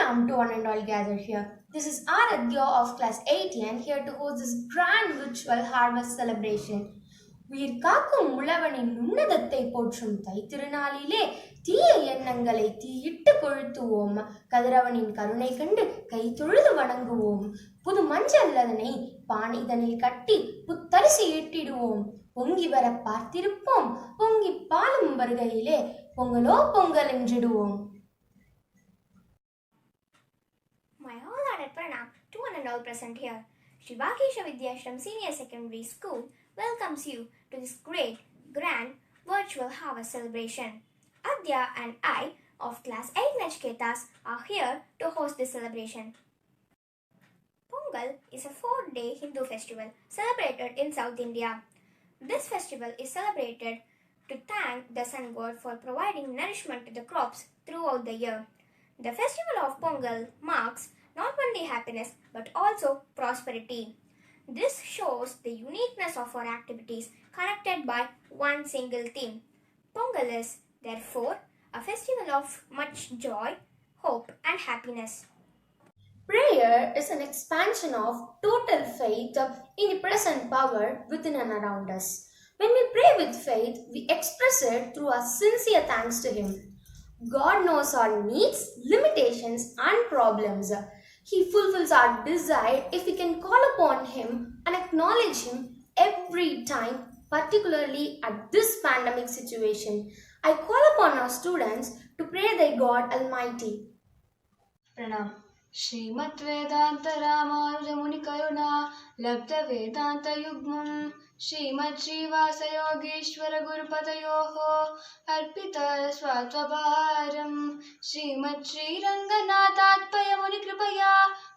Pranam to one and all gathered here. This is Aradhya of class 8 here to host this grand virtual harvest celebration. உயிர் காக்கும் உழவனின் உன்னதத்தை போற்றும் தை திருநாளிலே தீய எண்ணங்களை தீயிட்டு கொளுத்துவோம். கதிரவனின் கருணை கண்டு கை தொழுது வணங்குவோம். புது மஞ்சள் அதனை பானைதனில் கட்டி புத்தரிசி ஈட்டிடுவோம். பொங்கி வர பார்த்திருப்போம், பொங்கி பாலும் வருகையிலே பொங்கலோ Pongal என்றிடுவோம். My wholehearted pranam to one and all present here. Shri Vakesha Vidyashram Senior Secondary School welcomes you to this great, grand, virtual harvest celebration. Adya and I of class 8 Nachketas are here to host this celebration. Pongal is a 4-day Hindu festival celebrated in South India. This festival is celebrated to thank the sun god for providing nourishment to the crops throughout the year. The festival of Pongal marks not only happiness but also prosperity. This shows the uniqueness of our activities connected by one single theme. Pongal is, therefore, a festival of much joy, hope, and happiness. Prayer is an expansion of total faith in the present power within and around us. When we pray with faith, we express it through our sincere thanks to Him. God knows our needs, limitations, and problems. He fulfills our desire if we can call upon Him and acknowledge Him every time, particularly at this pandemic situation. I call upon our students to pray their God Almighty. Pranam. Shrimad वेदांत रामानुज मुनि करुणा लब्ध वेदांत युग्मं श्रीमद् श्रीवास योगीश्वर गुरुपतयोः अर्पित स्वात्वभारं श्रीमद् श्रीरंगनाथात्पय मुनि कृपया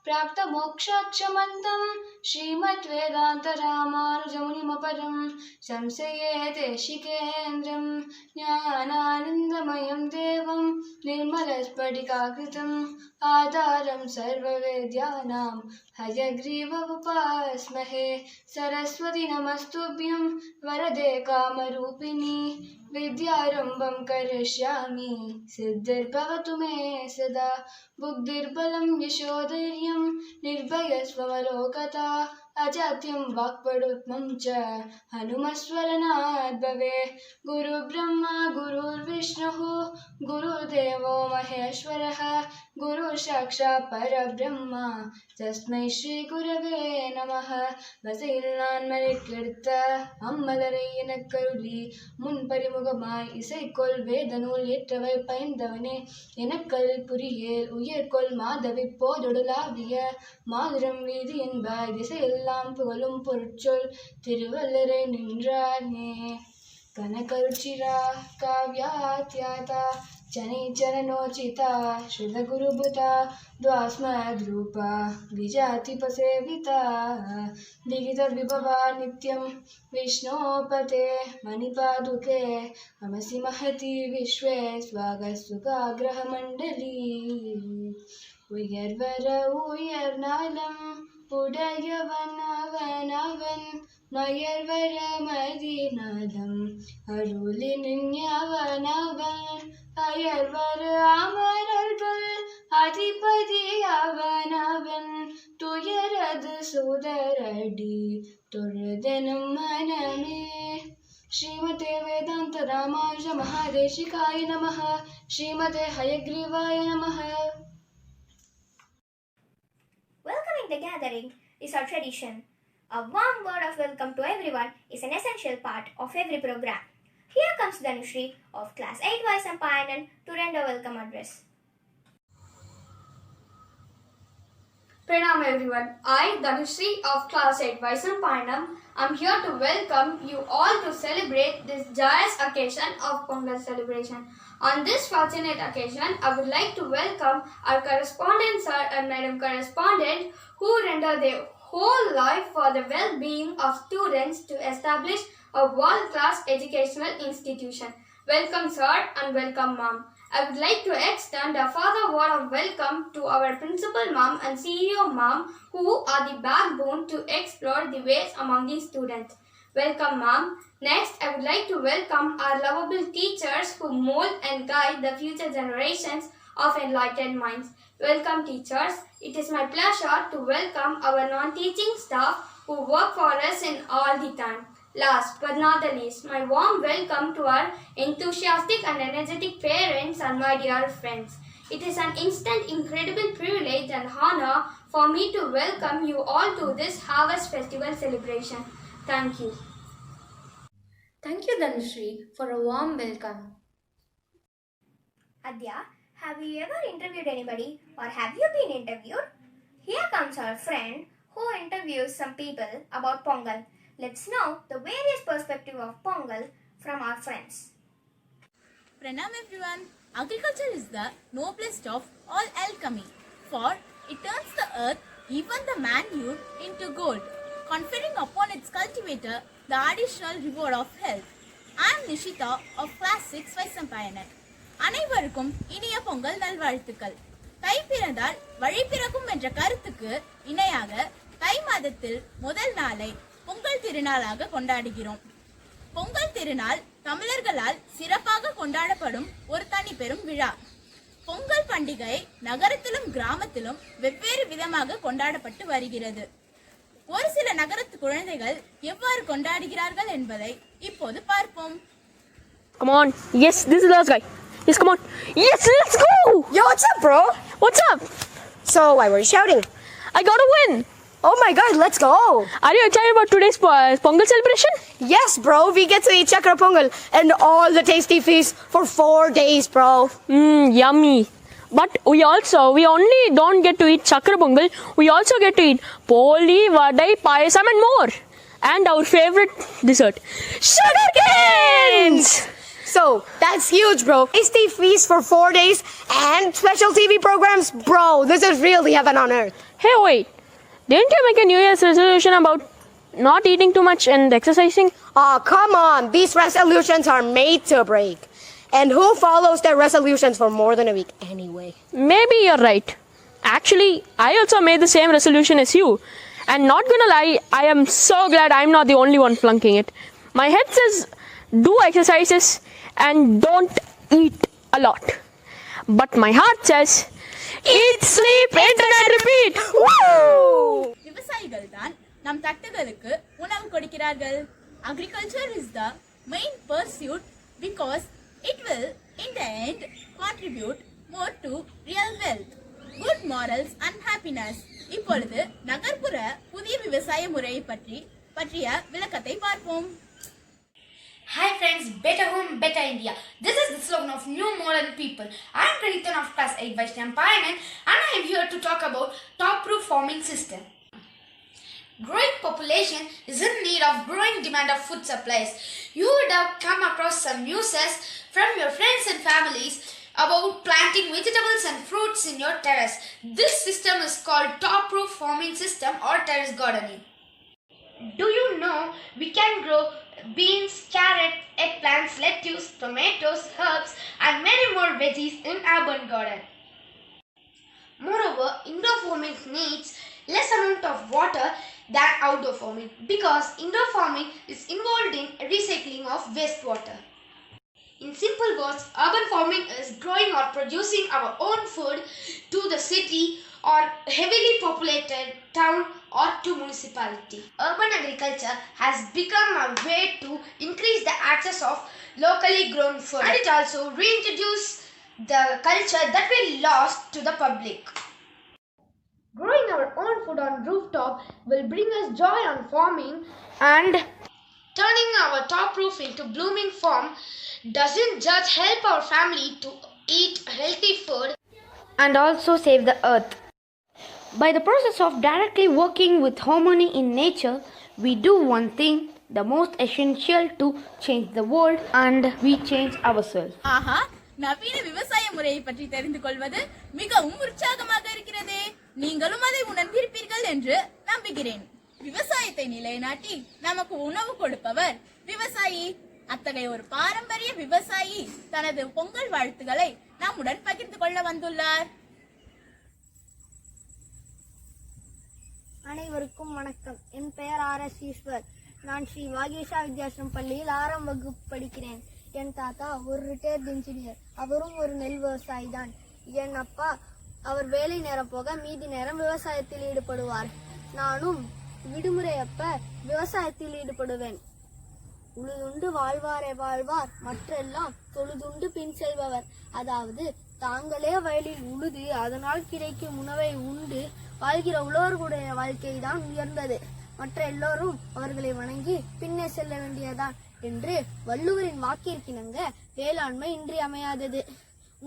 प्राप्त मोक्षाक्षमन्तं श्रीमद् वेदांत रामानुज मुनिमपरं संशये देशिकेन्द्रं ज्ञानानन्दमयं देवं निर्मलस्फटिकाकृतिम् आधारं सर्ववेद्यानां हयग्रीवमुपास्महे सरस्वती नमस्तुभ्यं वरदे कामरूपिणी विद्यारम्भं करिष्यामि सिद्धिर्भवतु मे सदा बुद्धिर्बलं यशोधैर्यं निर्भयस्वमलोकता अजात्यं वाक्पटुत्वं च हनुमस्मरणात् भवेत् गुरुब्रह्मा गुरुर्विष्णुः गुरुदेवो महेश्वरः गुरुसाक्षात् परब्रह्म तस्मै श्रीगुरवे नमः வசையில் நான் மறைக்கெடுத்த அம்மலரை எனக்கருளி முன்பறிமுகமாய் இசைக்கொள் வேத நூல் ஏற்றவை பயந்தவனே எனக்கல் புரியேல் உயர்கொள் மாதவி போதொடுலாவிய மாதுரம் வீதி என்பாய் திசையெல்லாம் புகழும் பொருட்சொல் திருவள்ளரை நின்றானே கனகருச்சிரா காவ்யாத்யாதா चरणोचिता श्रुतगुरुभूता द्वास्मद्रूपा द्विजातिपसेविता विगितविभवा नित्यं विष्णोपते मणिपादुके हमसि महति विश्वे स्वागसुखाग्रहमण्डली उयर्वर उयर्नालं உடையவன் அவன் அவன் மயர்வர மதிநலம் அருளி நின்றவன் அவன் அயர்வர அமரர்கள் அதிபதி அவன் அவன் துயரது சுதரடி தொழுதெனும் மனமே श्रीमते वेदांत रामानुज महादेशिकाय नमः श्रीमते हयग्रीवाय नमः. Welcoming the gathering is our tradition. A warm word of welcome to everyone is an essential part of every program. Here comes Dhanushri of class 8 Vaisampayanan to render welcome address. Pranam everyone. I, Dhanushri of class 8 Vaisampayanam, am here to welcome you all to celebrate this joyous occasion of Pongal celebration. On this fortunate occasion, I would like to welcome our correspondent sir and madam correspondent who render their whole life for the well-being of students to establish a world-class educational institution. Welcome sir and welcome ma'am. I would like to extend a further word of welcome to our principal ma'am and CEO ma'am who are the backbone to explore the ways among the students. Welcome ma'am. Next, I would like to welcome our lovable teachers who mold and guide the future generations of enlightened minds. Welcome, teachers. It is my pleasure to welcome our non-teaching staff who work for us in all the time. Last but not the least, my warm welcome to our enthusiastic and energetic parents and my dear friends. It is an instant incredible privilege and honor for me to welcome you all to this Harvest Festival celebration. Thank you. Thank you, Dhanushree, for a warm welcome. Adya, have you ever interviewed anybody or have you been interviewed? Here comes our friend who interviews some people about Pongal. Let's know the various perspectives of Pongal from our friends. Pranam everyone. Agriculture is the noblest of all alchemy, for it turns the earth, even the manure, into gold, conferring upon its cultivator the additional reward of health. I am Nishita of Class 6 Vaisampayanan. அனைவருக்கும் இனிய பொங்கல் நல்வாழ்த்துக்கள். தை பிறந்தால் வழி பிறக்கும் என்ற கருத்துக்கு இணையாக தை மாதத்தில் முதல் நாளை பொங்கல் திருநாளாக கொண்டாடுகிறோம். பொங்கல் திருநாள் தமிழர்களால் சிறப்பாக கொண்டாடப்படும் ஒரு தனி பெரும் விழா. பொங்கல் பண்டிகை நகரத்திலும் கிராமத்திலும் வெவ்வேறு விதமாக கொண்டாடப்பட்டு வருகிறது. ஒரு சில நகரத்து குழந்தைகள் எவ்வாறு கொண்டாடுகிறார்கள் என்பதை இப்போது பார்ப்போம். Come on. Yes, this is the last guy. Yes, come on. Yes, let's go. Yo, what's up, bro? What's up? So, why were you shouting? I got a win. Oh my god, let's go! Are you excited about today's Pongal celebration? Yes, bro, we get to eat Chakra Pongal and all the tasty feasts for 4 days, bro. Yummy. But we only don't get to eat Chakra Pongal, we also get to eat Poli, Vadai, Payasam and more. And our favorite dessert, sugar canes! So, that's huge, bro. Tasty feast for 4 days and special TV programs, bro. This is really heaven on earth. Hey, wait. Didn't you make a New Year's resolution about not eating too much and exercising? Oh, come on. These resolutions are made to break. And who follows their resolutions for more than a week anyway? Maybe you're right. Actually, I also made the same resolution as you. And not gonna lie, I am so glad I'm not the only one flunking it. My head says do exercises and don't eat a lot. But my heart says eat, sleep, internet, repeat. Woo! விவசாயிகள் தான் நம் தட்டுகளுக்கு உணவு கொடுக்கிறார்கள். Agriculture is the main pursuit because it will in the end contribute more to real wealth, good morals and happiness. இப்பொழுது நகர்ப்புற புதிய விவசாய முறையை பற்றிய விளக்கத்தை பார்ப்போம். Hi friends, better home, better India. This is the slogan of New Modern People. I am Pranithan of Class 8 Vaishnampayanan and I am here to talk about top-proof farming system. Growing population is in need of growing demand of food supplies. You would have come across some news from your friends and families about planting vegetables and fruits in your terrace. This system is called top-proof farming system or terrace gardening. Do you know we can grow beans, carrots, eggplants, lettuce, tomatoes, herbs and many more veggies in urban garden. Moreover, indoor farming needs less amount of water than outdoor farming because indoor farming is involved in recycling of wastewater. In simple words, urban farming is growing or producing our own food to the city or heavily populated town or to municipality. Urban agriculture has become a way to increase the access of locally grown food and it also reintroduces the culture that we lost to the public. Growing our own food on rooftop will bring us joy on farming and turning our top roof into blooming farm doesn't just help our family to eat healthy food and also save the earth. By the process of directly working with harmony in nature, we do one thing, the most essential to change the world and we change ourselves. ஆஹா, நவீன விவசாய முறையை பற்றி தெரிந்து கொள்வது மிகவும் உற்சாகமாக இருக்கிறதே. நீங்களும் அதை உணர்ந்திருப்பீர்கள் என்று நம்புகிறேன். விவசாயத்தை நிலைநாட்டி நமக்கு உணவு கொடுப்பவர் விவசாயி. அத்தகைய ஒரு பாரம்பரிய விவசாயி தனது பொங்கல் வாழ்த்துக்களை நம்முடன் பகிர்ந்து கொள்ள வந்துள்ளார். அனைவருக்கும் வணக்கம். என் பெயர் RS ஈஸ்வர். நான் ஸ்ரீ வாகேஷா வித்யாசிரம் பள்ளியில் 6ஆம் வகுப்பு படிக்கிறேன். என் தாத்தா ஒரு ரிட்டையர்ட் இன்ஜினியர். அவரும் ஒரு நெல் விவசாயி தான். என் அப்பா அவர் வேலை நேரம் போக மீதி நேரம் விவசாயத்தில் ஈடுபடுவார். நானும் விடுமுறை அப்ப விவசாயத்தில் ஈடுபடுவேன். உழுதுண்டு வாழ்வாரே வாழ்வார், மற்றெல்லாம் தொழுதுண்டு பின் செல்பவர். அதாவது தாங்களே வயலில் உழுது அதனால் கிடைக்கும் உணவை உண்டு வாழ்கிற உழவர்களுடைய வாழ்க்கை தான் உயர்ந்தது. மற்ற எல்லோரும் அவர்களை வணங்கி பின்னே செல்ல வேண்டியதான் என்று வள்ளுவரின் வாக்கிற்கிணங்க வேளாண்மை இன்றியமையாதது.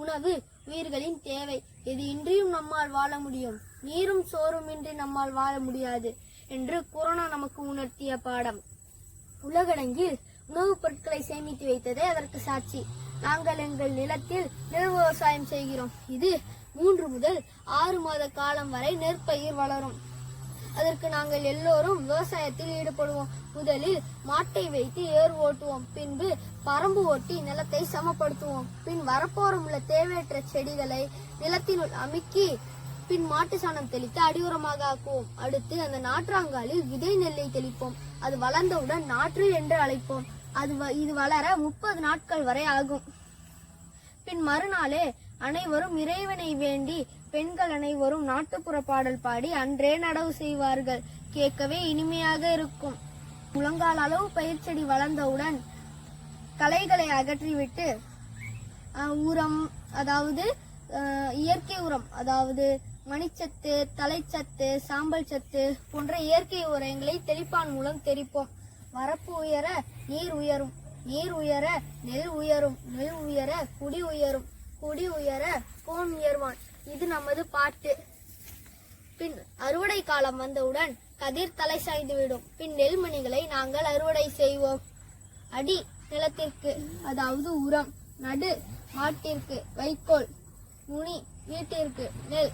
உணவு உயிர்களின் தேவை. எது இன்றியும் நம்மால் வாழ முடியும், நீரும் சோறும் இன்றி நம்மால் வாழ முடியாது என்று கொரோனா நமக்கு உணர்த்திய பாடம். உலகடங்கில் உணவுப் பொருட்களை சேமித்து வைத்ததே அதற்கு சாட்சி. நாங்கள் எங்கள் நிலத்தில் நெல் விவசாயம் செய்கிறோம். இது 3 முதல் 6 மாத காலம் வரை நெற்பயிர் வளரும். அதற்கு நாங்கள் எல்லோரும் விவசாயத்தில் ஈடுபடுவோம். முதலில் மாட்டை வைத்து ஏர் ஓட்டுவோம். பின்பு பரம்பு ஓட்டி நிலத்தை சமப்படுத்துவோம். பின் வரப்போரம் உள்ள தேவையற்ற செடிகளை நிலத்தினுள் அமுக்கி பின் மாட்டு சாணம் தெளித்து அடியுரமாக ஆக்குவோம். அடுத்து அந்த நாற்றாங்காலில் விதை நெல்லை தெளிப்போம். அது வளர்ந்தவுடன் நாற்று என்று அழைப்போம். இது வளர 30 நாட்கள் வரை ஆகும். பின் மறுநாளே அனைவரும் இறைவனை வேண்டி பெண்கள் அனைவரும் நாட்டுப்புற பாடல் பாடி அன்றே நடவு செய்வார்கள். கேட்கவே இனிமையாக இருக்கும். முழங்கால் அளவு பயிர்ச்செடி வளர்ந்தவுடன் களைகளை அகற்றிவிட்டு உரம், அதாவது இயற்கை உரம், அதாவது மணிச்சத்து, தலைச்சத்து, சாம்பல் சத்து போன்ற இயற்கை உரங்களை தெளிப்பான் மூலம் தெளிப்போம். வரப்பு உயர நீர் உயரும், நீர் உயர நெல் உயரும், நெல் உயர குடி உயரும், குடி உயர கோன் உயர்வான். இது நமது பாட்டு. பின் அறுவடை காலம் வந்தவுடன் கதிர் தலை சாய்ந்துவிடும். பின் நெல்மணிகளை நாங்கள் அறுவடை செய்வோம். அடி நிலத்திற்கு, அதாவது உரம், நடு மாட்டிற்கு வைக்கோல், நுனி வீட்டிற்கு நெல்.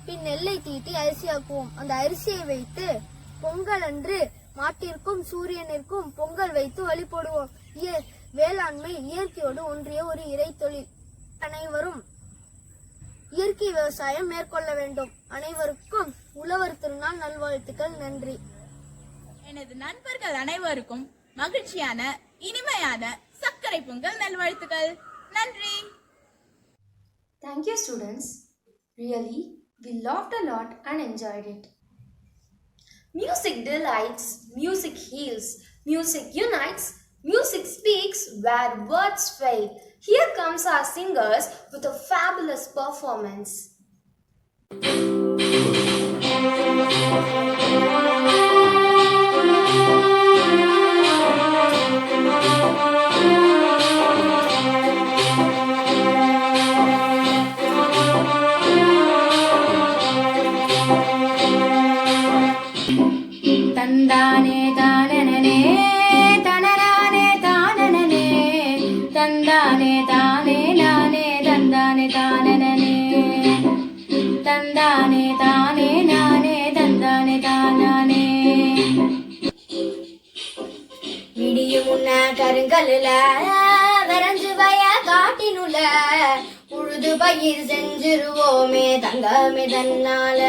பின் நெல்லை தீட்டி அரிசியாக்குவோம். அந்த அரிசியை வைத்து பொங்கல் அன்று மாட்டிற்கும் சூரியனிற்கும் பொங்கல் வைத்து வழிபடுவோம். வேளாண்மை இயற்கையோடு ஒன்றிய ஒரு இறை தொழில். அனைவரும் இயற்கை விவசாயம் மேற்கொள்ள வேண்டும். அனைவருக்கும் உழவர் திருநாள் நல்வாழ்த்துக்கள். நன்றி. எனது நண்பர்கள் அனைவருக்கும் மகிழ்ச்சியான இனிமையான சர்க்கரை பொங்கல் நல்வாழ்த்துக்கள். நன்றி. Thank you, students. Really, we laughed a lot and enjoyed it. Music delights, music heals, music unites, music speaks where words fail. Here comes our singers with a fabulous performance. தந்தானே தானனனே தனரானே தானனனே தந்தானே தானே நானே தந்தானே தானனனே தந்தானே தானே நானே தந்தானே தானனே. விடியும் முன்ன கருங்கல்ல வரைஞ்சு வய காட்டினுல உழுது பயிர் செஞ்சிருவோமே தங்கமே தன்னால.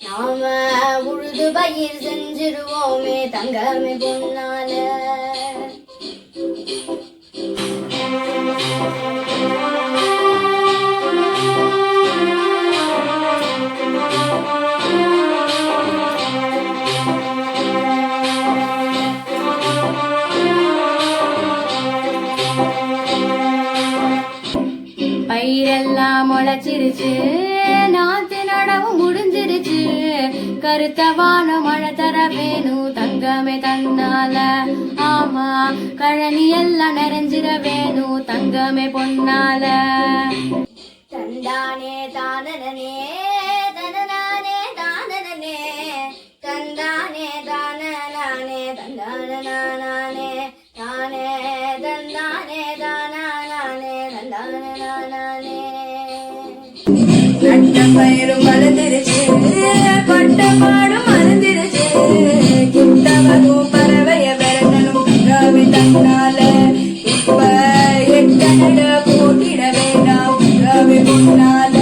நாம உழுது பயிர் செஞ்சிருவோமே தங்கமே பொன்னால. பயிரெல்லாம் முளைச்சிருச்சு, நாத்து நடவும் முடிஞ்சிருச்சு. கருத்தவான மழை தர வேணும் தங்கமே தன்னால. ஆமா, கழனி எல்லாம் நிறைஞ்சிட வேணும் தங்கமே பொன்னால. தந்தானே தானனே தனநானே தானனே தந்தானே தானே தந்தானே தானே தந்தானே தானே தந்தானே. நட்ட பயிரும் வளர்ந்துருச்சு, பட்ட பாடும் மறந்துருச்சு. கிட்டவரும் பறவைய விரட்டணும் தங்காவி தன்னால. இப்ப எட்டனட போட்டிட வேண்டாம் தங்காவி பொன்னால.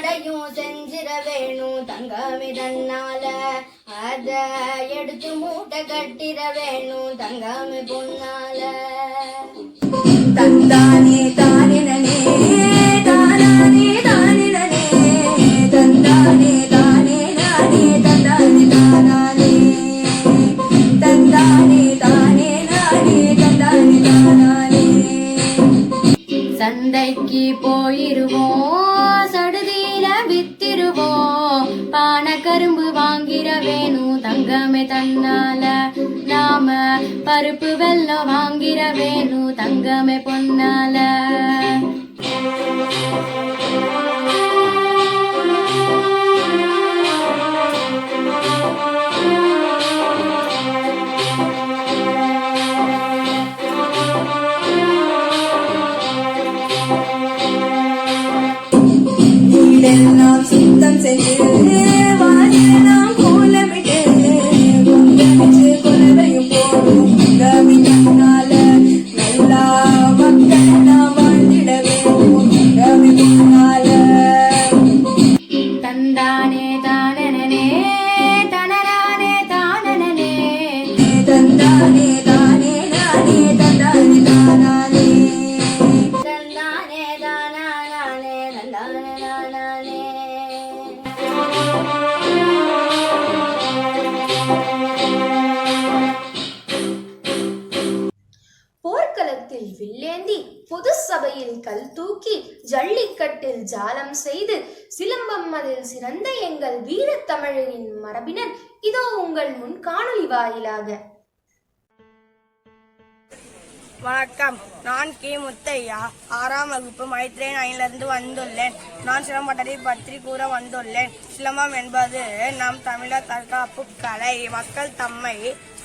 நடையும் செஞ்சிட வேணும் தங்கமே தன்னால அத எடுத்து மூட்டை கட்டிட வேணும் தங்கமே பொன்னால தந்தானே தானினே தானானே தானினே தந்தானே தானே நானே தந்தானே தானானே தந்தானே தானே நானே தந்தானே தானானே சந்தைக்கு போயிருவோம் சடுதியில வித்திருவோம் பானை கரும்பு வாங்கிற வேணும் தங்கமே தன்னால நாம பருப்பு வெல்லம் வாங்கிற வேணும் தங்கமே பொன்னால வீடெல்லாம் சுத்தம் செஞ்சு வாசலாம் கோலமிட்டு கொந்தமிச்சு கொலவையும் போடும் தங்கமினால நல்லா மக்கள் வாழ்ந்திடவே தங்கமினால தந்தானே தானனே தனரானே தானனே தந்தானே தானே நானே தந்தானே தானானே தந்தானே தானானே தந்தானே தானானே போர்க்களத்தில் வில்லேந்தி பொது சபையில் கல் தூக்கி ஜல்லிக்கட்டில் ஜாலம் செய்து சிலம்பம் அதில் சிறந்த எங்கள் வீரத்தமிழரின் மரபினர் இதோ உங்கள் முன் காணொளி வாயிலாக. வணக்கம், நான் கே முத்தையா 6ஆம் வகுப்பு மைத்ரேன் அணிலிருந்து வந்துள்ளேன். நான் சிலம்பாட்டத்தை பற்றி கூற வந்துள்ளேன். சிலம்பம் என்பது நம் தமிழர் தற்காப்பு கலை. மக்கள் தம்மை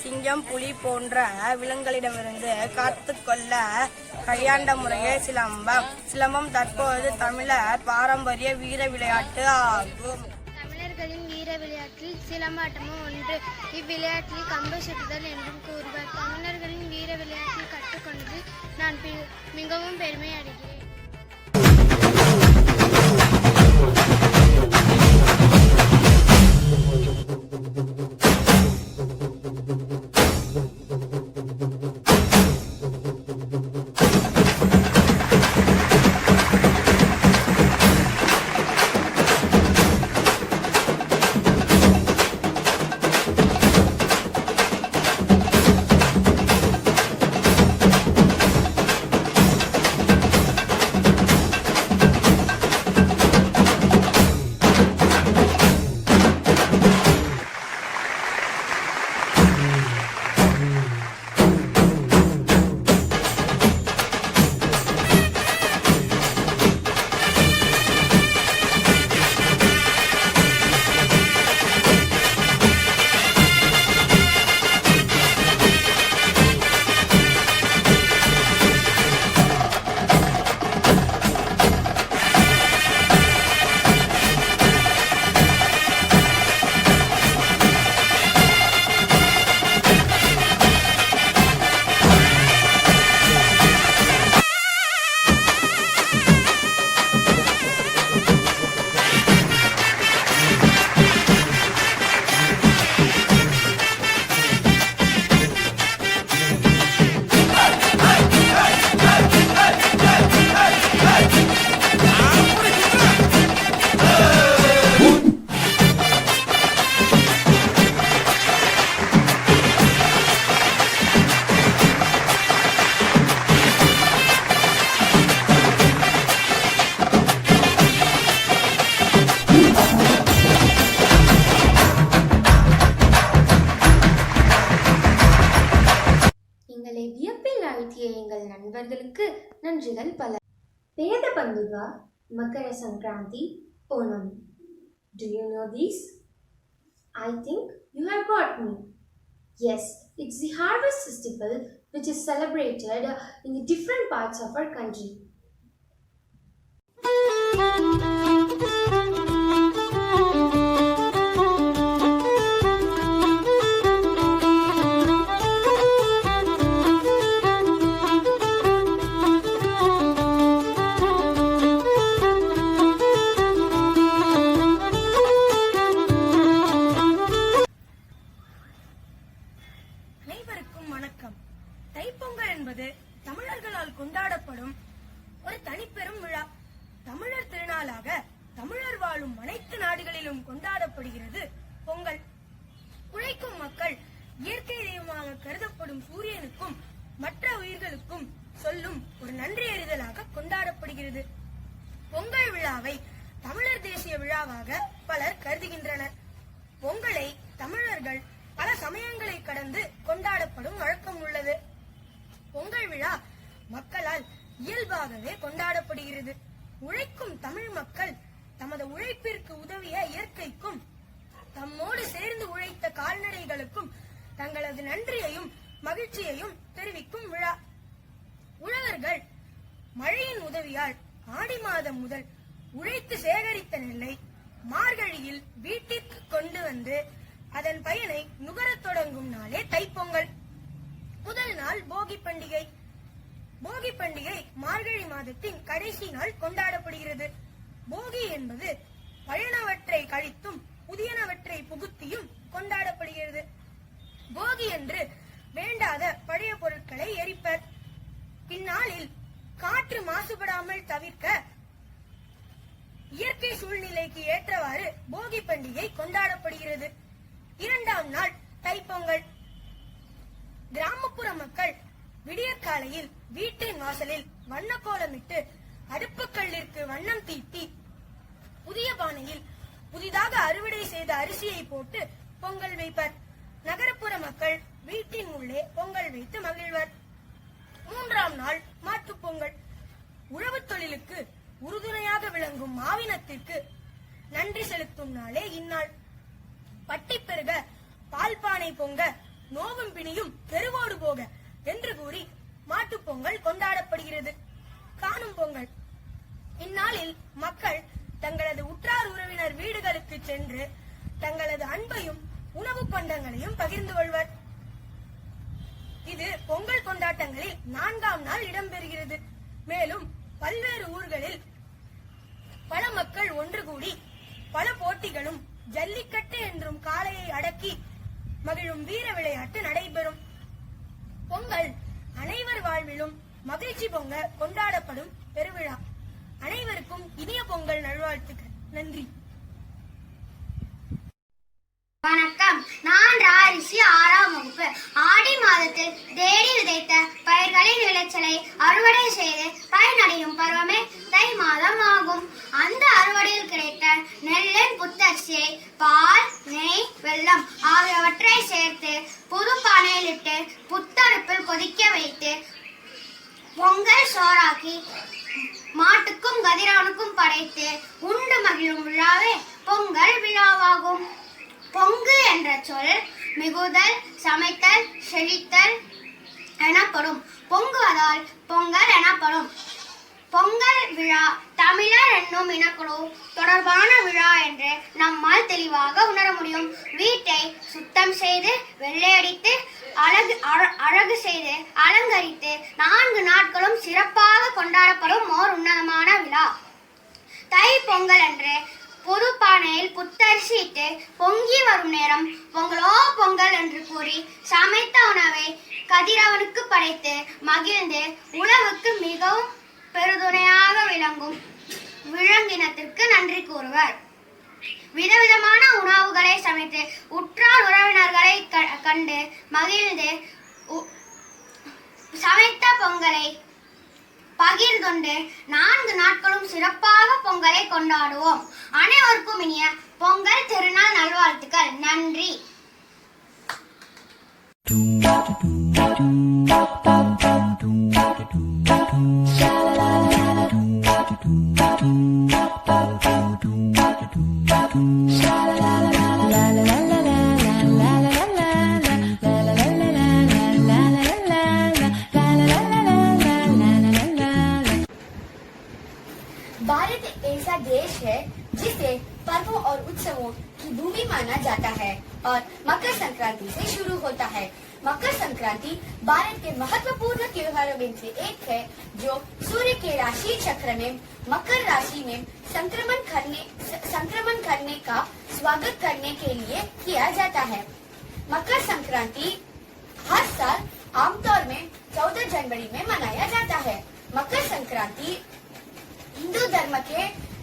சிங்கம், புலி போன்ற விலங்குகளிடமிருந்து காத்து கொள்ள கையாண்ட முறையே சிலம்பம். சிலம்பம் தற்போது தமிழர் பாரம்பரிய வீர விளையாட்டு ஆகும். தமிழர்களின் வீர விளையாட்டில் சிலம்பாட்டமும் ஒன்று. இவ்விளையாட்டில் கம்பு சுட்டுதல் என்றும் கூறுவர். தமிழர்களின் வீர விளையாட்டில் கற்றுக்கொண்டு நான் மிகவும் பெருமை அடைகிறேன். எங்கள் நண்பர்களுக்கு நன்றிகள் பல. பேத பந்துகா, மக்கர Sankranti, Onam. Do you know these? I think you have got me. Yes, it's the harvest festival which is celebrated in the different parts of our country. நாட்டிலும் கொண்டாடப்படுகிறது பொங்கல். உழைக்கும் மக்கள் இயற்கை தெய்வமாக கருதப்படும் சூரியனுக்கும் மற்ற உயிர்களுக்கும் சொல்லும் ஒரு நன்றி அறிதலாக கொண்டாடப்படுகிறது. பொங்கல் விழாவை தமிழர் தேசிய விழாவாக பலர் கருதுகின்றனர். பொங்கலை தமிழர்கள் பல சமயங்களை கடந்து கொண்டாடப்படும் வழக்கம் உள்ளது. பொங்கல் விழா மக்களால் இயல்பாகவே கொண்டாடப்படுகிறது. உழைக்கும் தமிழ் மக்கள் தமது உழைப்பிற்கு உதவிய இயற்கைக்கும் தம்மோடு சேர்ந்து உழைத்த கால்நடைகளுக்கும் தங்களது நன்றியையும் மகிழ்ச்சியையும் தெரிவிக்கும் விழா. உழவர்கள் மழையின் உதவியால் ஆடி மாதம் முதல் உழைத்து சேகரித்த நெல்லை மார்கழியில் வீட்டிற்கு கொண்டு வந்து அதன் பயனை நுகரத் தொடங்கும் நாளே தைப்பொங்கல். முதல் நாள் போகி பண்டிகை. போகி பண்டிகை மார்கழி மாதத்தின் கடைசி நாள் கொண்டாடப்படுகிறது. போகி என்பது பழையனவற்றை கழித்தும் புதியனவற்றை புகுத்தியும் கொண்டாடப்படுகிறது. போகி என்று வேண்டாத பழைய பொருட்களை எரிப்பர். இந்நாளில் காற்று மாசுபடாமல் தவிர்க்க இயற்கை சூழ்நிலைக்கு ஏற்றவாறு போகி பண்டிகை கொண்டாடப்படுகிறது. இரண்டாம் நாள் தைப்பொங்கல். கிராமப்புற மக்கள் விடியற்காலையில் வீட்டின் வாசலில் வண்ணக்கோலமிட்டு அடுப்புக்கல்லிற்கு வண்ணம் தீட்டி புதிய பானையில் புதிதாக அறுவடை செய்த அரிசியை போட்டு பொங்கல் வைப்பர். நகரப்புற மக்கள் வீட்டின் உள்ளே பொங்கல் வைத்து மகிழ்வர். மூன்றாம் நாள் மாட்டுப் பொங்கல். உழவு தொழிலுக்கு உறுதுணையாக விளங்கும் மாவினத்திற்கு நன்றி செலுத்தும் நாளே இந்நாள். பட்டி பெருக பால் பானை பொங்க நோவும் பிணியும் தெருவோடு போக என்று கூறி மாட்டுப் பொங்கல் கொண்டாடப்படுகிறது. காணும் பொங்கல். இந்நாளில் மக்கள் தங்களது உற்றார் உறவினர் வீடுகளுக்கு சென்று தங்களது அன்பையும் உணவு பண்டங்களையும் பகிர்ந்து கொள்வர். இது பொங்கல் கொண்டாட்டங்களில் 4ஆம் நாள் இடம்பெறுகிறது. மேலும் பல்வேறு ஊர்களில் பல மக்கள் ஒன்று கூடி பல போட்டிகளும் ஜல்லிக்கட்டு என்றும் காளையை அடக்கி மகிழும் வீர விளையாட்டு நடைபெறும். பொங்கல் அனைவர் வாழ்விலும் மகிழ்ச்சி பொங்க கொண்டாடப்படும் பெருவிழா. அனைவருக்கும் இனிய பொங்கல் நல்வாழ்த்துக்கள். நன்றி. வணக்கம், நான் ராரிஷி 6ஆம் வகுப்பு. ஆடி மாதத்தில் தேடி விதைத்த பயிர்களின் விளைச்சலை அறுவடை செய்து பயனடையும் பருவமே தை மாதம் ஆகும். அந்த அறுவடையில் கிடைத்த நெல்லின் புத்தரிசியை பால், நெய், வெல்லம் ஆகியவற்றை சேர்த்து புது பானையில் இட்டு புத்தடுப்பில் கொதிக்க வைத்து பொங்கல் சோறாக்கி மாட்டுக்கும் கதிரவனுக்கும் படைத்து உண்டு மகிழும் விழாவே பொங்கல் விழாவாகும். பொங்கு என்ற சொல் மிகுதல், சமைத்தல், செழித்தல் எனப்படும். பொங்குவதால் பொங்கல் எனப்படும். பொங்கல் விழா தமிழர் என்னும் இனக்குழு தொடர்பான விழா என்று நம்மால் தெளிவாக உணர முடியும். வீட்டை சுத்தம் செய்து வெள்ளையடித்து அழகு செய்து அலங்கரித்து 4 நாட்களும் சிறப்பாக கொண்டாடப்படும் ஓர் உன்னதமான விழா. தை பொங்கல் அன்று புது பானையில் புத்தரிசி இட்டு பொங்கி வரும் நேரம் பொங்கலோ பொங்கல் என்று கூறி சமைத்த உணவை கதிரவனுக்கு படைத்து மகிழ்ந்து உழவுக்கு மிகவும் பெருதுணையாக விளங்கும் விலங்கினத்திற்கு நன்றி கூறுவர். விதவிதமான உணவுகளை சமைத்து உற்றார் உறவினர்களை கண்டு மகிழ்ந்து சமைத்த பொங்கலை பகிர்ந்து 4 நாட்களும் சிறப்பாக பொங்கலை கொண்டாடுவோம். அனைவருக்கும் இனிய பொங்கல் திருநாள் நல்வாழ்த்துக்கள். நன்றி. भारत एक ऐसा देश है जिसे पर्वों और उत्सवों की भूमि माना जाता है और मकर संक्रांति से शुरू होता है। मकर संक्रांति भारत के महत्वपूर्ण त्योहारों में से एक है जो सूर्य के राशि चक्र में मकर राशि में संक्रमण करने का स्वागत करने के लिए किया जाता है। मकर संक्रांति हर साल आमतौर में 14 जनवरी में मनाया जाता है। मकर संक्रांति हिंदू धर्म के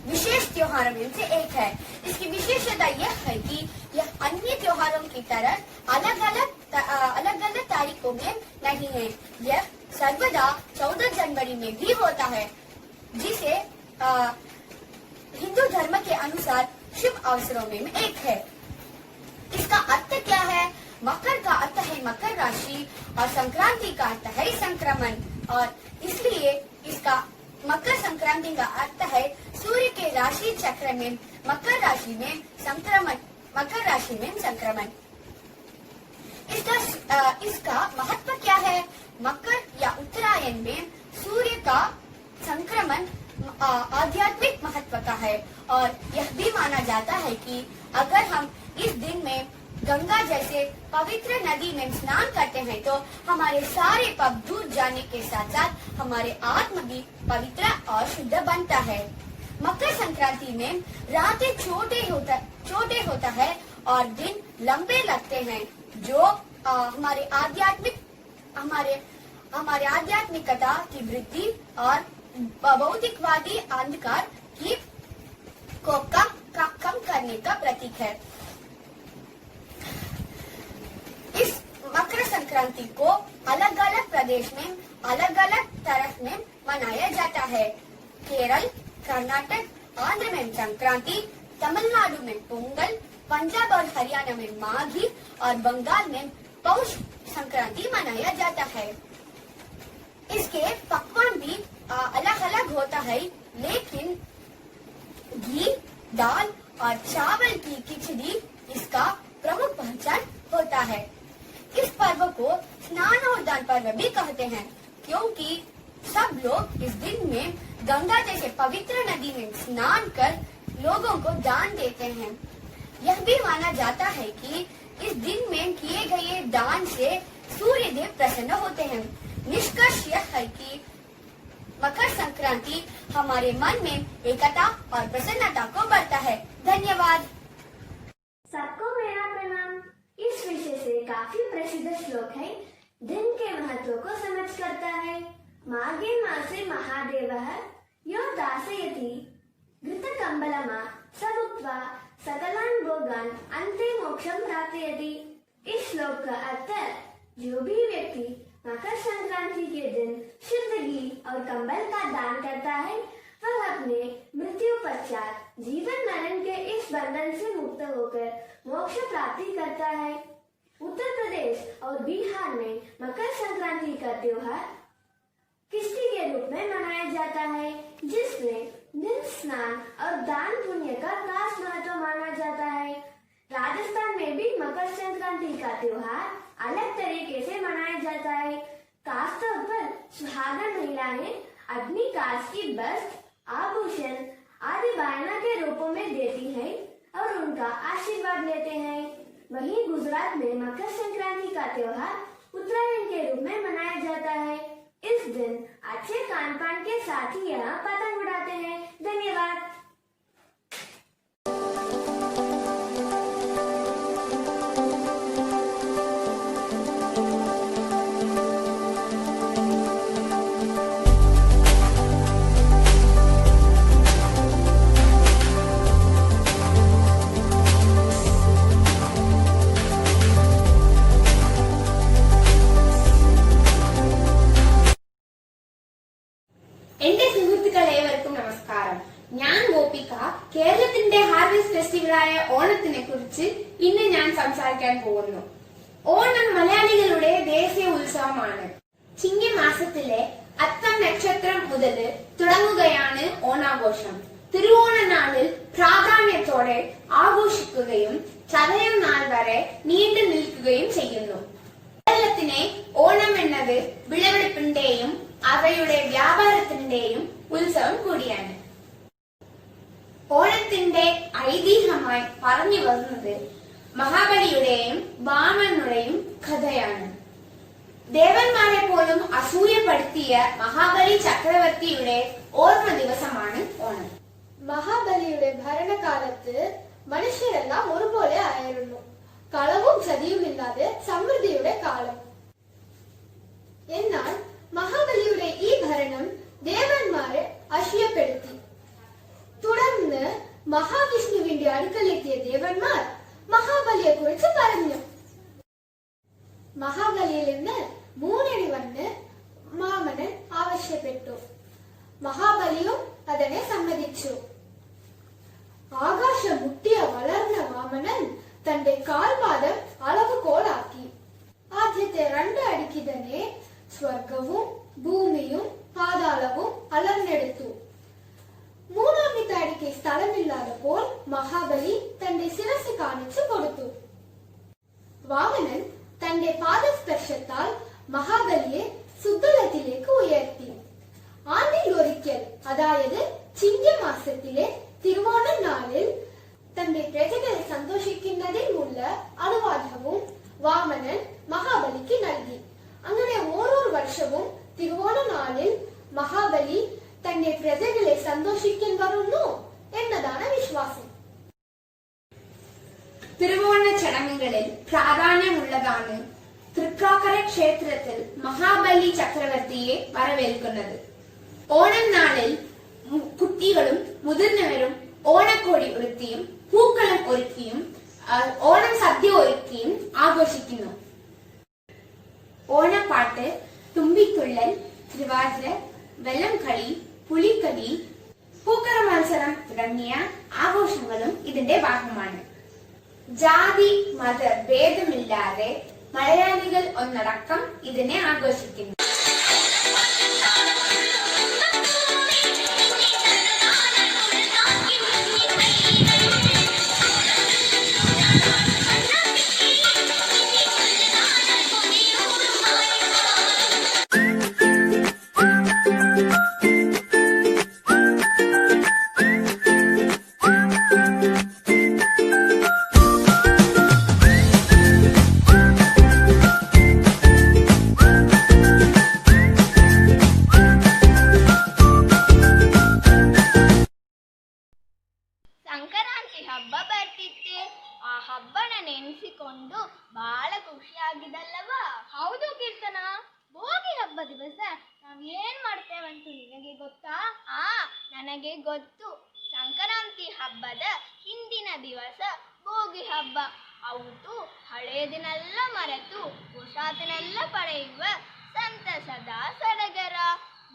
विशेष त्योहारों में से एक है। इसकी विशेषता की तरह अलग अलग तारीखों में नहीं है। यह सर्वदा 14 जनवरी में भी होता है, जिसे हिंदू धर्म के अनुसार शुभ अवसरों में एक है। इसका अर्थ क्या है? मकर का अर्थ है मकर राशि और संक्रांति का अर्थ है संक्रमण, और इसलिए इसका मकर संक्रांति का अर्थ है सूर्य के राशि चक्र में मकर राशि में संक्रमण। इसका महत्व क्या है? मकर या उत्तरायण में सूर्य का संक्रमण आध्यात्मिक महत्व का है, और यह भी माना जाता है कि अगर हम इस दिन में गंगा जैसे पवित्र नदी में स्नान करते हैं तो हमारे सारे पाप दूर जाने के साथ साथ हमारे आत्मा भी पवित्र और शुद्ध बनता है। मकर संक्रांति में रातें छोटे होता है और दिन लंबे लगते हैं, जो हमारे आध्यात्मिकता की वृद्धि और भौतिकवादी अंधकार को कम करने का प्रतीक है। इस मकर संक्रांति को अलग अलग प्रदेश में अलग अलग तरह में मनाया जाता है। केरल, कर्नाटक, आंध्र में संक्रांति, तमिलनाडु में पोंगल, पंजाब और हरियाणा में माघी और बंगाल में पौष संक्रांति मनाया जाता है। इसके पकवान भी अलग अलग होता है, लेकिन घी, दाल और चावल की खिचड़ी इसका प्रमुख पहचान होता है। इस पर्व को स्नान और दान पर्व भी कहते हैं, क्योंकि सब लोग इस दिन में गंगा जैसे पवित्र नदी में स्नान कर लोगों को दान देते हैं। यह भी माना जाता है कि इस दिन में किए गए दान से सूर्य देव प्रसन्न होते हैं। निष्कर्ष यह है कि मकर संक्रांति हमारे मन में एकता और प्रसन्नता को बढ़ता है। धन्यवाद। सबको मेरा प्रणाम। इस विषय से काफी प्रसिद्ध श्लोक है, दिन के महत्व को समझ करता है। माघे मासे महादेवः यो दासयति घृतकम्बलमा स भुक्त्वा सकलान् भोगान् अन्ते मोक्षं प्राप्यति। इस श्लोक का अर्थ है, जो भी व्यक्ति मकर संक्रांति के दिन शुद्ध घी और कंबल का दान करता है, वह अपने मृत्यु पश्चात जीवन मरण के इस बंधन से मुक्त होकर मोक्ष प्राप्ति करता है। उत्तर प्रदेश और बिहार में मकर संक्रांति का त्योहार किश्ती के रूप में मनाया जाता है, जिसमें दिन स्नान और दान पुण्य का खास महत्व माना जाता है। राजस्थान में भी मकर संक्रांति का त्योहार अलग तरीके से मनाया जाता है। खासतौर पर सुहागन महिलाएं अपनी कांच की वस्त्र, आभूषण आदि वायना के रूपों में देती हैं और उनका आशीर्वाद लेते हैं। वहीं गुजरात में मकर संक्रांति का त्योहार उत्तरायण के रूप में मनाया जाता है। इस दिन अच्छे खान पान के साथ ही यहाँ पतंग उड़ाते हैं। धन्यवाद। എന്റെ സുഹൃത്തുക്കളേവർക്കും നമസ്കാരം. ഞാൻ ഗോപിക. കേരളത്തിന്റെ ഹാർവെസ്റ്റ് ഫെസ്റ്റിവലായ ഓണത്തിനെ കുറിച്ച് ഇന്ന് ഞാൻ സംസാരിക്കാൻ പോകുന്നു. ഓണം മലയാളികളുടെ ദേശീയ ഉത്സവമാണ്. ചിങ്ങമാസത്തിലെ അത്തം നക്ഷത്രം മുതൽ തുടങ്ങുകയാണ് ഓണാഘോഷം. തിരുവോണ നാളിൽ പ്രാധാന്യത്തോടെ ആഘോഷിക്കുകയും ചതയം നാൾ വരെ നീണ്ടു നിൽക്കുകയും ചെയ്യുന്നു. കേരളത്തിനെ ഓണം എന്നത് വിളവെടുപ്പിന്റെയും അവയുടെ വ്യാപാരത്തിന്റെയും ഉത്സവം കൂടിയാണ്. ഓണത്തിന്റെ ഐതിഹ്യമായി പറഞ്ഞു വരുന്നത് മഹാബലിയുടെയും വാമനനുടെയും കഥയാണ്. ദേവന്മാരെ പോലും അസൂയപ്പെടുത്തിയ മഹാബലി ചക്രവർത്തിയുടെ ഓർമ്മ ദിവസമാണ് ഓണം. മഹാബലിയുടെ ഭരണകാലത്ത് മനുഷ്യരെല്ലാം ഒരുപോലെ ആയിരുന്നു. കളവും ചതിയുമില്ലാതെ സമൃദ്ധിയുടെ കാലം. എന്നാൽ മഹാബലിയുടെ ഈ ഭരണം ദേവന്മാരെ അസൂയപ്പെടുത്തി. തുടർന്ന് മഹാവിഷ്ണുവിന്റെ അടുക്കലെത്തിയ ദേവന്മാർ മഹാബലിയെ കുറിച്ച് പറഞ്ഞു. മഹാബലിയിൽ നിന്ന് 3 അടി വന്ന് വാമനൻ ആവശ്യപ്പെട്ടു. മഹാബലിയും അതിനെ സമ്മതിച്ചു. ആകാശം മുട്ടിയ വളർന്ന വാമനൻ തന്റെ കാൽപാദം അളവുകോലാക്കി. ആദ്യത്തെ 2 അടിക്ക് തന്നെ സ്വർഗവും ഭൂമിയും പാതാളവും അളന്നെടുത്തു. 3-ാമത്തെ അടിക്ക് സ്ഥലമില്ലാതപ്പോൾ മഹാബലി തന്റെ ശിരസ് കാണിച്ചു കൊടുത്തു. വാമനൻ തന്റെ പാദസ്പർശത്താൽ മഹാബലിയെ സുതലത്തിലേക്ക് ഉയർത്തി. ആണ്ടിൽ ഒരിക്കൽ, അതായത് ചിങ്ങമാസത്തിലെ തിരുവോണ നാളിൽ തന്റെ പ്രജകളെ സന്തോഷിക്കുന്നതിനുള്ള അനുവാദവും വാമനൻ മഹാബലിക്ക് നൽകി. അങ്ങനെ ഓരോ വർഷവും തിരുവോണ നാളിൽ മഹാബലി തന്റെ പ്രജകളെ സന്തോഷിക്കാൻ വരുന്നു എന്നതാണ് വിശ്വാസം. തിരുവോണ ചടങ്ങുകളിൽ പ്രാധാന്യമുള്ളതാണ് തൃക്കാക്കര ക്ഷേത്രത്തിൽ മഹാബലി ചക്രവർത്തിയെ വരവേൽക്കുന്നത്. ഓണം നാളിൽ കുട്ടികളും മുതിർന്നവരും ഓണക്കോടി ഒരുക്കിയും പൂക്കളം ഒരുക്കിയും ഓണം സദ്യ ഒരുക്കിയും ആഘോഷിക്കുന്നു. ഓണപ്പാട്ട്, തുമ്പിത്തുള്ളൽ, തിരുവാതിര, വെല്ലംകളി, പുലിക്കളി, പൂക്കറ മത്സരം തുടങ്ങിയ ആഘോഷങ്ങളും ഇതിന്റെ ഭാഗമാണ്. ജാതി മത ഭേദമില്ലാതെ മലയാളികൾ ഒന്നടക്കം ഇതിനെ ആഘോഷിക്കുന്നു. ಸಂಕ್ರಾಂತಿ ಹಬ್ಬ ಬರ್ತಿತ್ತೆ. ಆ ಹಬ್ಬನ ನೆನೆಸಿಕೊಂಡು ಬಹಳ ಖುಷಿಯಾಗಿದಲ್ಲವಾ? ಹೌದು ಕೀರ್ತನ. ಭೋಗಿ ಹಬ್ಬ ದಿವಸ ನಾವ್ ಏನ್ ಮಾಡ್ತೇವಂತೂ ನಿನಗೆ ಗೊತ್ತಾ? ನನಗೆ ಗೊತ್ತು. ಸಂಕ್ರಾಂತಿ ಹಬ್ಬದ ಹಿಂದಿನ ದಿವಸ ಭೋಗಿ ಹಬ್ಬ. ಅವತ್ತು ಹಳೆಯದನ್ನೆಲ್ಲ ಮರೆತು ಹೊಸತನ್ನೆಲ್ಲ ಪಡೆಯುವ ಸಂತಸದ ಸಡಗರ.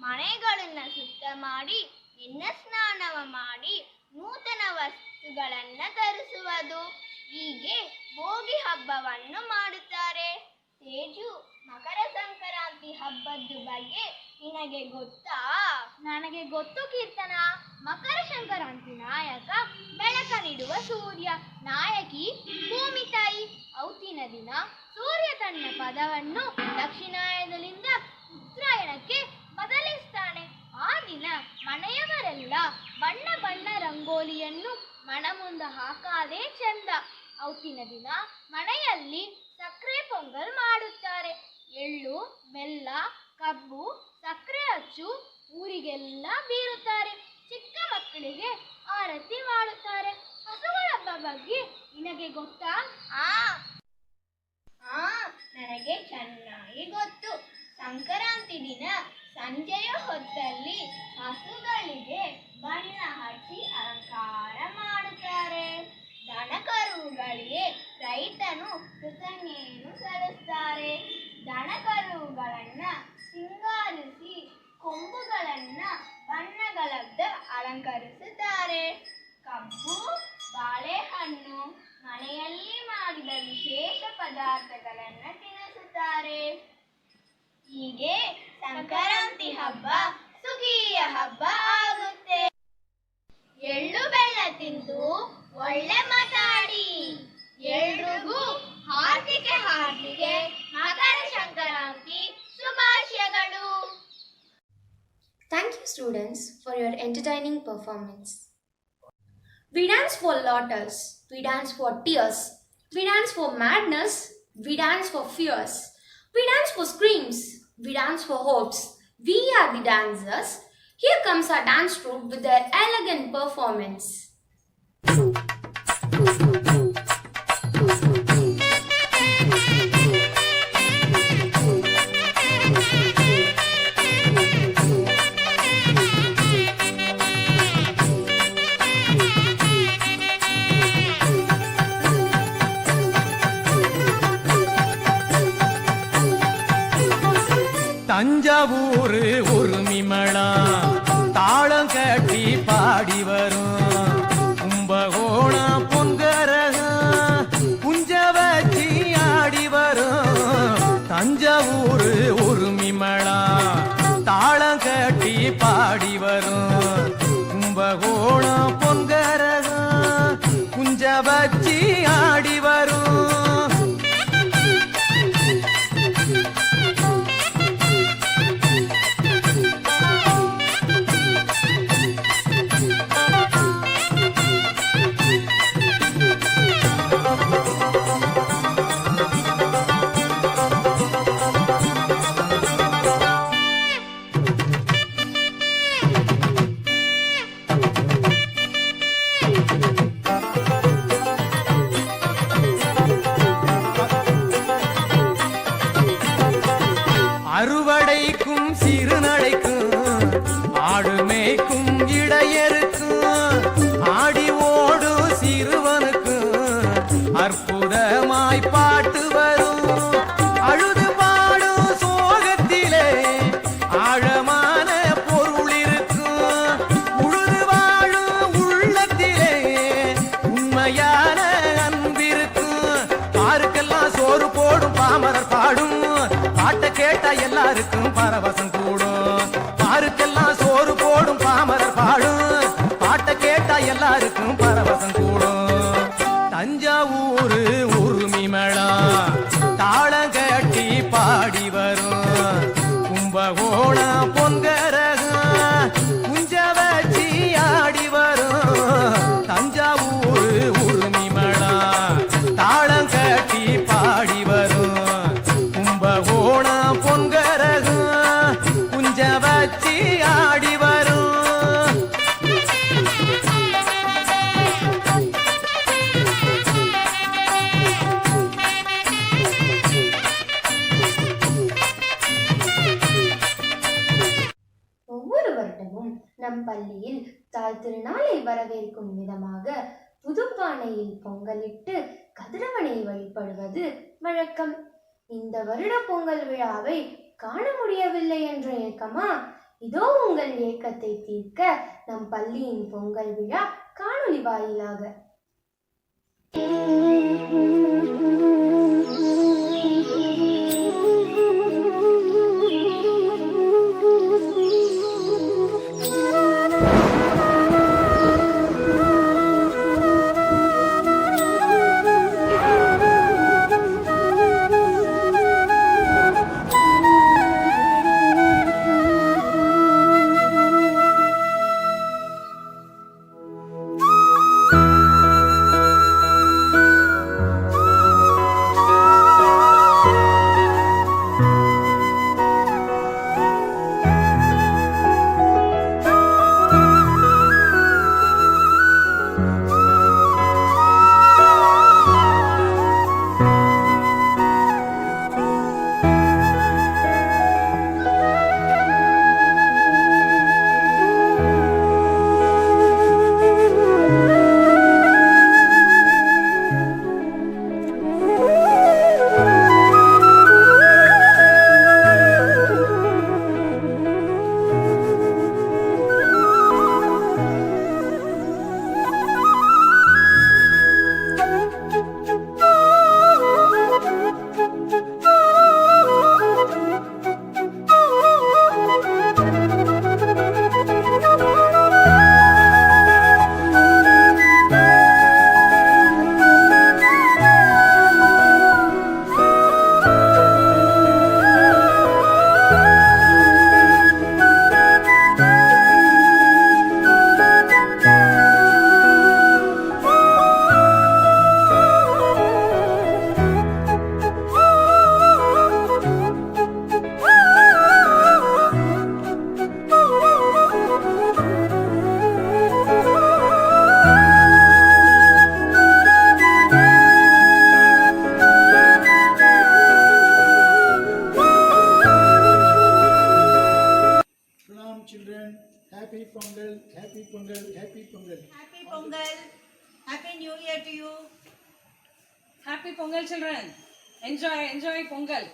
ಮನೆಗಳನ್ನ ಶುದ್ಧ ಮಾಡಿ ಎಣ್ಣೆ ಸ್ನಾನವ ಮಾಡಿ ನೂತನ ವಸ್ತುಗಳನ್ನ ತರಿಸುವುದು. ಹೀಗೆ ಭೋಗಿ ಹಬ್ಬವನ್ನು ಮಾಡುತ್ತಾರೆ. ತೇಜು, ಮಕರ ಸಂಕ್ರಾಂತಿ ಹಬ್ಬದ ಬಗ್ಗೆ ನಿನಗೆ ಗೊತ್ತಾ? ನನಗೆ ಗೊತ್ತು ಕೀರ್ತನ. ಮಕರ ಸಂಕ್ರಾಂತಿ ನಾಯಕ ಬೆಳಕ ನೀಡುವ ಸೂರ್ಯ, ನಾಯಕಿ ಭೂಮಿ ತಾಯಿ. ಅವತ್ತಿನ ದಿನ ಸೂರ್ಯ ತನ್ನ ಪದವನ್ನು ದಕ್ಷಿಣಾಯನದಿಂದ ಉತ್ತರಾಯಣಕ್ಕೆ ಬದಲಿಸ್ತಾನೆ. ಆ ದಿನ ಮನೆಯವರೆಲ್ಲ ಬಣ್ಣ ಬಣ್ಣ ರಂಗೋಲಿಯನ್ನು ಮನ ಮುಂದೆ ಹಾಕಾದೇ ಚಂದ. ಅವತ್ತಿನ ದಿನ ಮನೆಯಲ್ಲಿ ಸಕ್ಕರೆ ಪೊಂಗಲ್ ಮಾಡುತ್ತಾರೆ. ಎಳ್ಳು, ಬೆಲ್ಲ, ಕಬ್ಬು, ಸಕ್ಕರೆ ಅಚ್ಚು ಊರಿಗೆಲ್ಲ ಬೀರುತ್ತಾರೆ. ಚಿಕ್ಕ ಮಕ್ಕಳಿಗೆ ಆರತಿ ಮಾಡುತ್ತಾರೆ. ಹಸುಗಳ ಹಬ್ಬ ಬಗ್ಗೆ ನಿನಗೆ ಗೊತ್ತಾ? ನನಗೆ ಚೆನ್ನಾಗಿ ಗೊತ್ತು. ಸಂಕ್ರಾಂತಿ ದಿನ ಸಂಜೆಯ ಹೊತ್ತಲ್ಲಿ ಹಸುಗಳಿಗೆ ಬಣ್ಣ ಹಚ್ಚಿ ಅಲಂಕಾರ ಮಾಡುತ್ತಾರೆ. ದನಕರುಗಳಿಗೆ ರೈತನು ಕೃತಜ್ಞತೆಯನ್ನು ಸಲ್ಲಿಸುತ್ತಾರೆ. ದನಕರುಗಳನ್ನ ಸಿಂಗಾರಿಸಿ ಕೊಂಬುಗಳನ್ನ ಬಣ್ಣಗಳಿಂದ ಅಲಂಕರಿಸುತ್ತಾರೆ. ಕಬ್ಬು, ಬಾಳೆಹಣ್ಣು, ಮನೆಯಲ್ಲಿ ಮಾಡಿದ ವಿಶೇಷ ಪದಾರ್ಥಗಳನ್ನು ತಿನ್ನಿಸುತ್ತಾರೆ. ಹೀಗೆ ಸಂಕ್ರಾಂತಿ ಹಬ್ಬ ಸುಗ್ಗಿಯ ಹಬ್ಬ ಆಗುತ್ತೆ. ಎಳ್ಳು ಬೆಲ್ಲ ತಿಂದು ಒಳ್ಳೆ ಮಾತಾಡಿ. ಎಲ್ರಿಗೂ ಹಾರ್ದಿಕೆ ಮಕರ ಸಂಕ್ರಾಂತಿ ಶುಭಾಶಯಗಳು. Thank you, students, for your entertaining performance. We dance for lotus, we dance for tears, we dance for madness, we dance for fears, we dance for screams, we dance for hopes. We are the dancers. Here comes our dance troupe with their elegant performance. Thanjavur உருமிமளா தாளம் கட்டி பாடி வரும் கும்பகோணம் பொங்கரகம் குஞ்ச வச்சி ஆடி வரும் தஞ்சாவூர் உருமிமளா தாளம் கட்டி பாடி வரும் கும்பகோணம் பொங்கரகம் குஞ்ச வச்சி ஆடி வரும். அறுவடைக்கும் சிறுநடைக்கும் ஆடுமேய்க்கும் இடையருக்கும் ஆடி ஓடும் சிறுவனுக்கும் அற்புதமாய் பாட்டு வரும். அழுது பாடும் சோகத்திலே ஆழமான பொருள் இருக்கும். உழுது வாழும் உள்ளத்திலே உண்மையான அன்பிருக்கும். பாருக்கெல்லாம் சோறு போடும் பாமரர் பாடும் பாட்ட கேட்டா எல்லாருக்கும் பரவசம் கூடும். பாருக்கெல்லாம் சோறு போடும் பாமரர் பாடும் பாட்ட கேட்டா எல்லாருக்கும் பரவசம் கூடும். தஞ்சாவூர் உருமிமளா தாளம் கட்டி பாடி வரும் கும்பகோணம் பொங்கரகம் குஞ்ச வச்சி ஆடி வரும். தஞ்சாவூர் உருமிமளா தாளம் கட்டி பாடி வரும் கும்பகோணம் பொங்கரகம் குஞ்ச வச்சி ஆடி வரும். ஒவ்வொரு வருடமும் நம் பள்ளியில் தாய் திருநாளை வரவேற்கும் விதமாக புதுப்பானையில் பொங்கலிட்டு கதிரவனை வழிபடுவது வழக்கம். இந்த வருட பொங்கல் விழாவை காண முடியவில்லை என்ற ஏக்கமா? இதோ உங்கள் ஏக்கத்தை தீர்க்க நம் பள்ளியின் பொங்கல் விழா காணொளி வாயிலாக. Happy Pongal children. Enjoy Pongal.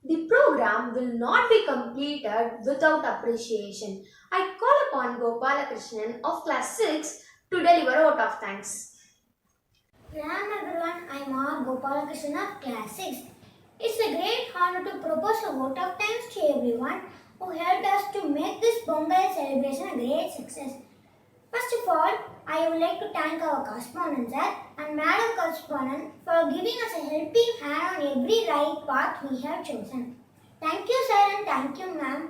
The program will not be completed without appreciation. I call upon Gopalakrishnan of class 6 to deliver a vote of thanks. Pranam everyone, I am R. Gopalakrishnan of class 6. It's a great honor to propose a vote of thanks to everyone who helped us to make this Pongal celebration a great success. First of all, I would like to thank our correspondent sir and Madam Correspondent for giving us a helping hand on every right path we have chosen. Thank you sir and thank you ma'am.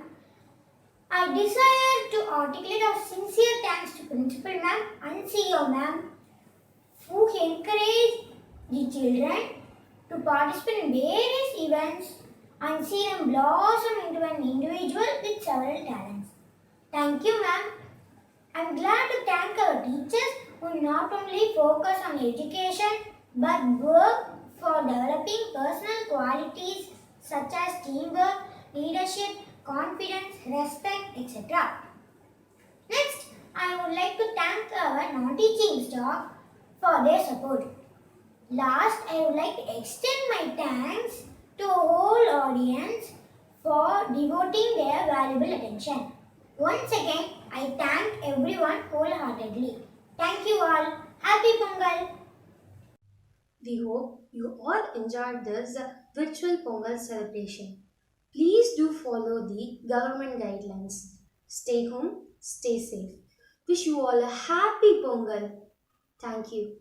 I desire to articulate our sincere thanks to Principal ma'am and CEO ma'am who encourage the children to participate in various events and see them blossom into an individual with several talents. Thank you ma'am. I am glad to thank our teachers who not only focus on education but work for developing personal qualities such as teamwork, leadership, confidence, respect, etc. Next, I would like to thank our non-teaching staff for their support. Last, I would like to extend my thanks to the whole audience for devoting their valuable attention. Once again, I thank everyone wholeheartedly. Thank you all. Happy Pongal! We hope you all enjoyed this virtual Pongal celebration. Please do follow the government guidelines. Stay home, stay safe. Wish you all a happy Pongal. Thank you.